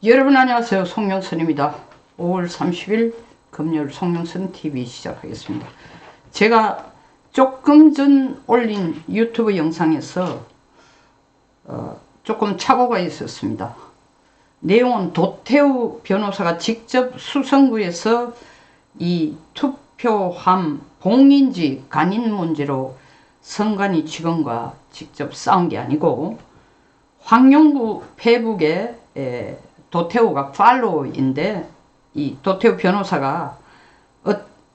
여러분 안녕하세요. 송영선입니다. 5월 30일 금요일 송영선 TV 시작하겠습니다. 제가 조금 전 올린 유튜브 영상에서 조금 착오가 있었습니다. 내용은 도태우 변호사가 직접 수성구에서 이 투표함 봉인지 간인 문제로 선관위 직원과 직접 싸운 게 아니고 황용구 페북에 도태우가 팔로우인데 이 도태우 변호사가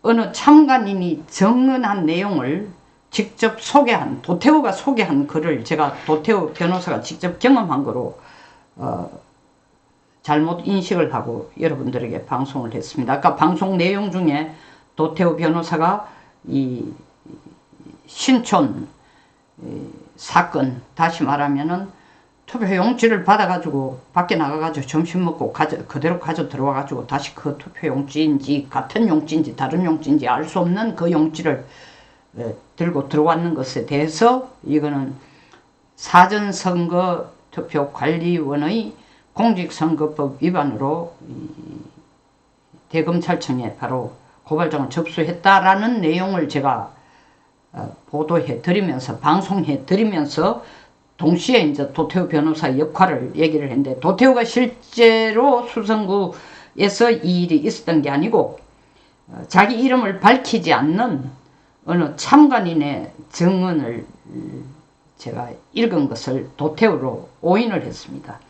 어느 참관인이 증언한 내용을 직접 소개한, 도태우가 소개한 글을 제가 도태우 변호사가 직접 경험한 거로 잘못 인식을 하고 여러분들에게 방송을 했습니다. 아까 방송 내용 중에 도태우 변호사가 이 신촌 사건, 다시 말하면은 투표용지를 받아가지고 밖에 나가가지고 점심 먹고 그대로 가져 들어와가지고 다시 그 투표용지인지 같은 용지인지 다른 용지인지 알 수 없는 그 용지를 들고 들어왔는 것에 대해서 이거는 사전선거 투표관리원의 공직선거법 위반으로 대검찰청에 바로 고발장을 접수했다라는 내용을 제가 보도해 드리면서 방송해 드리면서 동시에 이제 도태우 변호사 역할을 얘기를 했는데, 도태우가 실제로 수성구에서 이 일이 있었던 게 아니고 자기 이름을 밝히지 않는 어느 참관인의 증언을 제가 읽은 것을 도태우로 오인을 했습니다.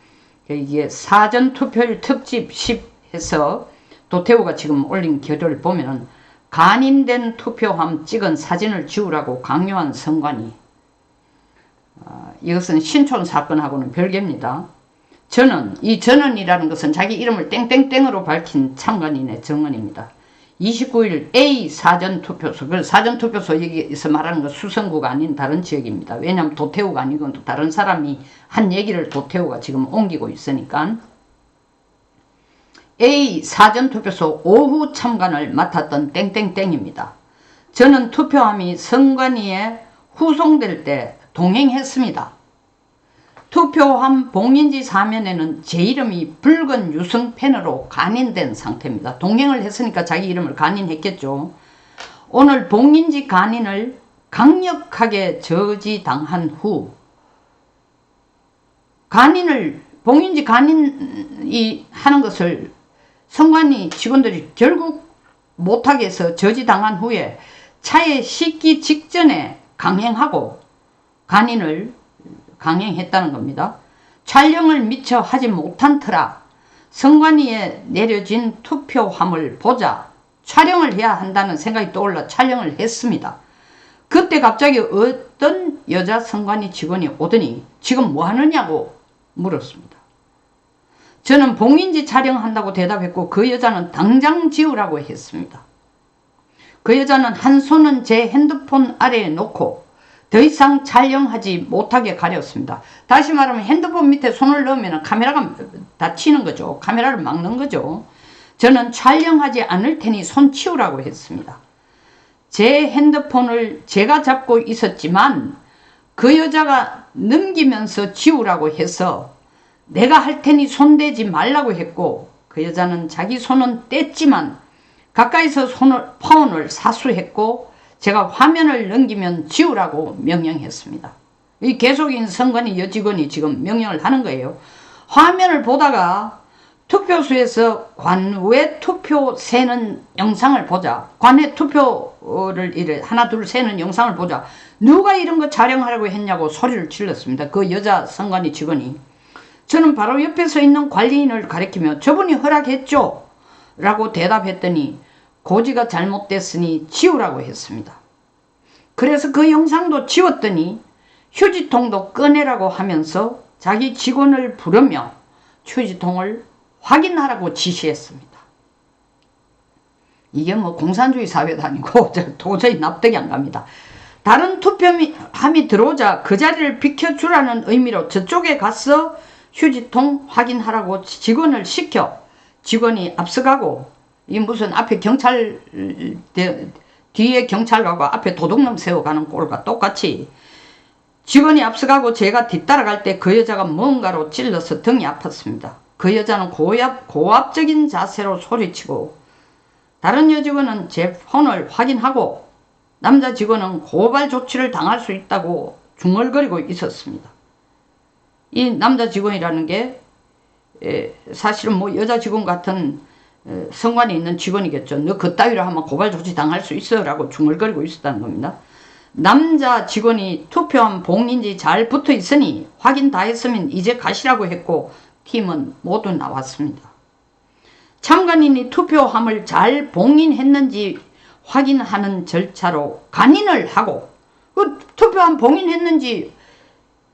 이게 사전투표일 특집 10 해서 도태우가 지금 올린 글을 보면은 간인된 투표함 찍은 사진을 지우라고 강요한 선관위, 이것은 신촌 사건하고는 별개입니다. 이 전원이라는 것은 자기 이름을 땡땡땡으로 밝힌 참관인의 증언입니다. 29일 A 사전투표소, 그 사전투표소 여기서 말하는 건 수성구가 아닌 다른 지역입니다. 왜냐하면 도태우가 아니고 또 다른 사람이 한 얘기를 도태우가 지금 옮기고 있으니까. A 사전투표소 오후 참관을 맡았던 땡땡땡입니다. 저는 투표함이 선관위에 후송될 때 동행했습니다. 투표함 봉인지 사면에는 제 이름이 붉은 유성펜으로 간인된 상태입니다. 동행을 했으니까 자기 이름을 간인했겠죠. 오늘 봉인지 간인을 강력하게 저지당한 후 봉인지 간인이 하는 것을 선관위 직원들이 결국 못하게 해서 저지당한 후에 차에 싣기 직전에 강행하고 간인을 강행했다는 겁니다. 촬영을 미처 하지 못한 터라 선관위에 내려진 투표함을 보자 촬영을 해야 한다는 생각이 떠올라 촬영을 했습니다. 그때 갑자기 어떤 여자 선관위 직원이 오더니 지금 뭐 하느냐고 물었습니다. 저는 봉인지 촬영한다고 대답했고 그 여자는 당장 지우라고 했습니다. 그 여자는 한 손은 제 핸드폰 아래에 놓고 더 이상 촬영하지 못하게 가렸습니다. 다시 말하면 핸드폰 밑에 손을 넣으면 카메라가 다치는 거죠. 카메라를 막는 거죠. 저는 촬영하지 않을 테니 손 치우라고 했습니다. 제 핸드폰을 제가 잡고 있었지만 그 여자가 넘기면서 지우라고 해서 내가 할 테니 손대지 말라고 했고, 그 여자는 자기 손은 뗐지만 가까이서 폰을 사수했고 제가 화면을 넘기면 지우라고 명령했습니다. 이 계속인 선관위 여직원이 지금 명령을 하는 거예요. 화면을 보다가 투표소에서 관외 투표 세는 영상을 보자. 관외 투표를 하나 둘 세는 영상을 보자. 누가 이런 거 촬영하려고 했냐고 소리를 질렀습니다. 그 여자 선관위 직원이. 저는 바로 옆에 서 있는 관리인을 가리키며 저분이 허락했죠? 라고 대답했더니 고지가 잘못됐으니 지우라고 했습니다. 그래서 그 영상도 지웠더니 휴지통도 꺼내라고 하면서 자기 직원을 부르며 휴지통을 확인하라고 지시했습니다. 이게 뭐 공산주의 사회도 아니고 도저히 납득이 안 갑니다. 다른 투표함이 들어오자 그 자리를 비켜주라는 의미로 저쪽에 가서 휴지통 확인하라고 직원을 시켜 직원이 앞서가고, 이 무슨 앞에 경찰 뒤에 경찰 가고 앞에 도둑놈 세워가는 꼴과 똑같이 직원이 앞서가고 제가 뒤따라갈 때 그 여자가 뭔가로 찔러서 등이 아팠습니다. 그 여자는 고압적인 자세로 소리치고 다른 여직원은 제 폰을 확인하고 남자 직원은 고발 조치를 당할 수 있다고 중얼거리고 있었습니다. 이 남자 직원이라는 게 사실은 뭐 여자 직원 같은 성관이 있는 직원이겠죠. 너 그따위로 하면 고발 조치 당할 수 있어 라고 중얼거리고 있었다는 겁니다. 남자 직원이 투표함 봉인지 잘 붙어 있으니 확인 다 했으면 이제 가시라고 했고 팀은 모두 나왔습니다. 참관인이 투표함을 잘 봉인했는지 확인하는 절차로 간인을 하고 그 투표함 봉인했는지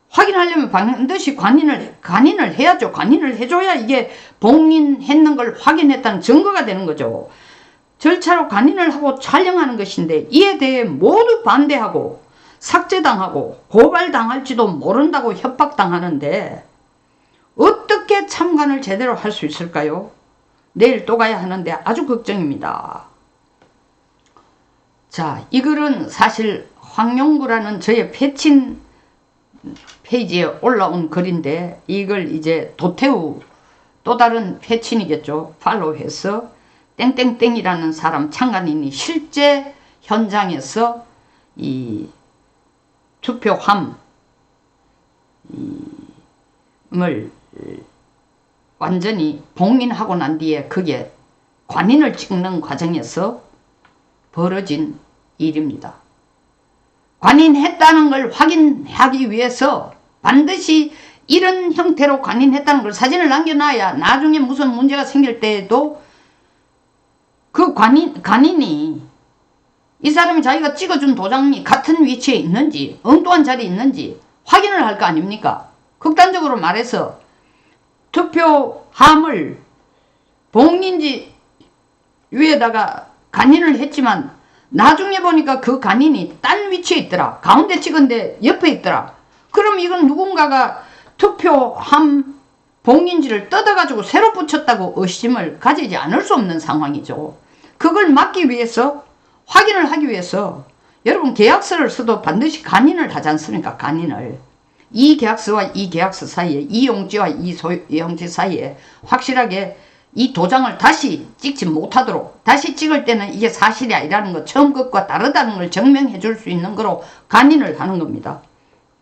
확인하려면 반드시 간인을 해야죠. 간인을 해줘야 이게 봉인했는 걸 확인했다는 증거가 되는 거죠. 절차로 간인을 하고 촬영하는 것인데 이에 대해 모두 반대하고 삭제당하고 고발당할지도 모른다고 협박당하는데 어떻게 참관을 제대로 할 수 있을까요? 내일 또 가야 하는데 아주 걱정입니다. 자, 이 글은 사실 황용구라는 저의 패친 페이지에 올라온 글인데 이걸 이제 도태우 또 다른 패친이겠죠. 팔로우해서 땡땡땡이라는 사람 참관인이 실제 현장에서 이 투표함을 완전히 봉인하고 난 뒤에 그게 관인을 찍는 과정에서 벌어진 일입니다. 관인했다는 걸 확인하기 위해서 반드시 이런 형태로 관인했다는 걸 사진을 남겨놔야 나중에 무슨 문제가 생길 때에도 그 관인이 이 사람이 자기가 찍어준 도장이 같은 위치에 있는지 엉뚱한 자리에 있는지 확인을 할 거 아닙니까? 극단적으로 말해서 투표함을 봉인지 위에다가 간인을 했지만 나중에 보니까 그 간인이 딴 위치에 있더라. 가운데 찍은데 옆에 있더라. 그럼 이건 누군가가 투표함 봉인지를 뜯어가지고 새로 붙였다고 의심을 가지지 않을 수 없는 상황이죠. 그걸 막기 위해서 확인을 하기 위해서 여러분 계약서를 써도 반드시 간인을 하지 않습니까? 간인을. 이 계약서와 이 계약서 사이에 이 용지와 이 용지 사이에 확실하게 이 도장을 다시 찍지 못하도록 다시 찍을 때는 이게 사실이 아니라는 것 처음 것과 다르다는 걸 증명해 줄 수 있는 거로 간인을 하는 겁니다.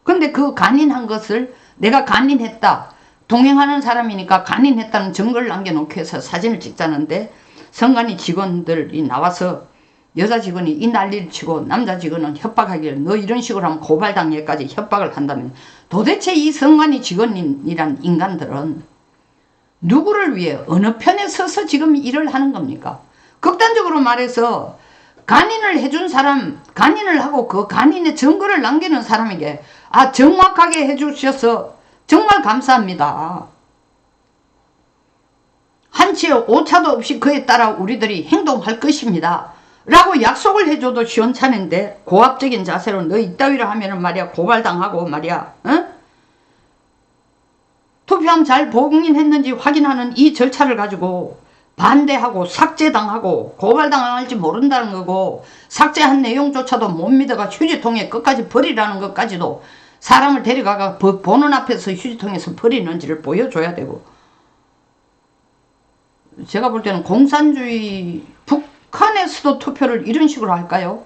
근데 그 간인한 것을 내가 간인했다. 동행하는 사람이니까 간인했다는 증거를 남겨놓기 위해서 사진을 찍자는데 선관위 직원들이 나와서 여자 직원이 이 난리를 치고 남자 직원은 협박하기를 너 이런 식으로 하면 고발당해까지 협박을 한다면 도대체 이 선관위 직원이란 인간들은 누구를 위해 어느 편에 서서 지금 일을 하는 겁니까? 극단적으로 말해서 간인을 해준 사람, 간인을 하고 그 간인의 증거를 남기는 사람에게 정확하게 해주셔서 정말 감사합니다. 한치의 오차도 없이 그에 따라 우리들이 행동할 것입니다. 라고 약속을 해줘도 시원찮은데 고압적인 자세로 너 이따위로 하면은 말이야 고발당하고 말이야 투표함 잘 봉인했는지 확인하는 이 절차를 가지고 반대하고 삭제당하고 고발당할지 모른다는 거고 삭제한 내용조차도 못 믿어가 휴지통에 끝까지 버리라는 것까지도 사람을 데려가가 보는 앞에서 휴지통에서 버리는지를 보여줘야 되고 제가 볼 때는 공산주의 북한에서도 투표를 이런 식으로 할까요?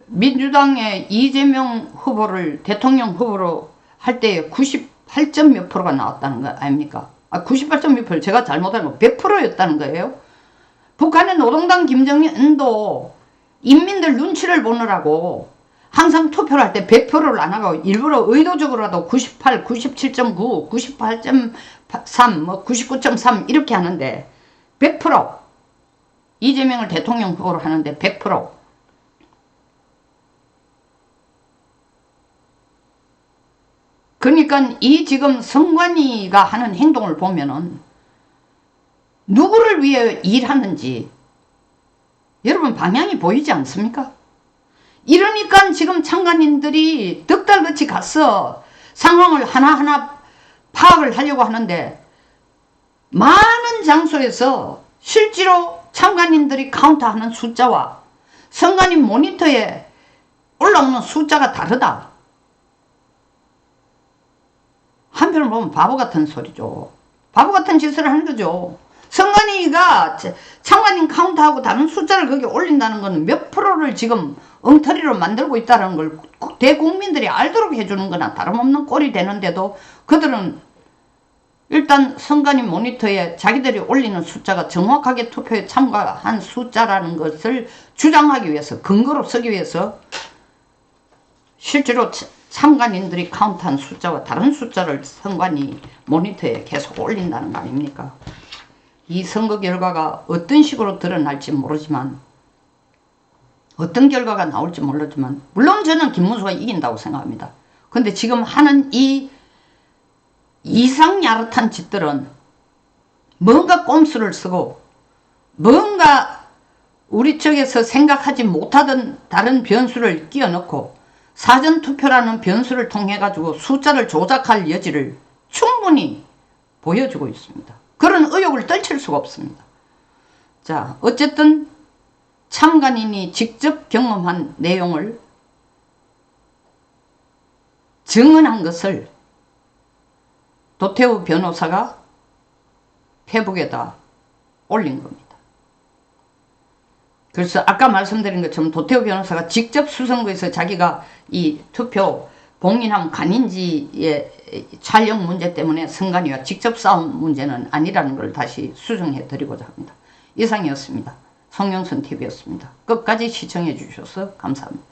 민주당의 이재명 후보를 대통령 후보로 할 때 98점 몇 프로가 나왔다는 거 아닙니까? 98점 몇 프로 제가 잘못한 거 100%였다는 거예요. 북한의 노동당 김정은도 인민들 눈치를 보느라고 항상 투표를 할 때 100%를 안 하고 일부러 의도적으로라도 98, 97.9, 98.3, 99.3 이렇게 하는데 100% 이재명을 대통령 후보로 하는데 100% 그러니까 이 지금 선관위가 하는 행동을 보면은 누구를 위해 일하는지 여러분 방향이 보이지 않습니까? 이러니까 지금 참관인들이 득달같이 가서 상황을 하나하나 파악을 하려고 하는데 많은 장소에서 실제로 참관인들이 카운트하는 숫자와 선관위 모니터에 올라오는 숫자가 다르다. 한편으로 보면 바보 같은 소리죠. 바보 같은 짓을 하는 거죠. 선관위가 참관인 카운트하고 다른 숫자를 거기 올린다는 것은 몇 프로를 지금 엉터리로 만들고 있다는 걸 대국민들이 알도록 해주는 거나 다름없는 꼴이 되는데도 그들은 일단 선관위 모니터에 자기들이 올리는 숫자가 정확하게 투표에 참가한 숫자라는 것을 주장하기 위해서, 근거로 쓰기 위해서 실제로 참관인들이 카운트한 숫자와 다른 숫자를 선관위 모니터에 계속 올린다는 거 아닙니까? 이 선거 결과가 어떤 식으로 드러날지 모르지만, 어떤 결과가 나올지 모르지만, 물론 저는 김문수가 이긴다고 생각합니다. 근데 지금 하는 이 이상 야릇한 짓들은 뭔가 꼼수를 쓰고 뭔가 우리 쪽에서 생각하지 못하던 다른 변수를 끼워 넣고 사전투표라는 변수를 통해 가지고 숫자를 조작할 여지를 충분히 보여주고 있습니다. 그런 의혹을 떨칠 수가 없습니다. 자, 어쨌든 참관인이 직접 경험한 내용을 증언한 것을 도태우 변호사가 페북에다 올린 겁니다. 그래서 아까 말씀드린 것처럼 도태우 변호사가 직접 수선거에서 자기가 이 투표 봉인함 간인지의 촬영 문제 때문에 선관위와 직접 싸운 문제는 아니라는 걸 다시 수정해 드리고자 합니다. 이상이었습니다. 송영선TV였습니다. 끝까지 시청해 주셔서 감사합니다.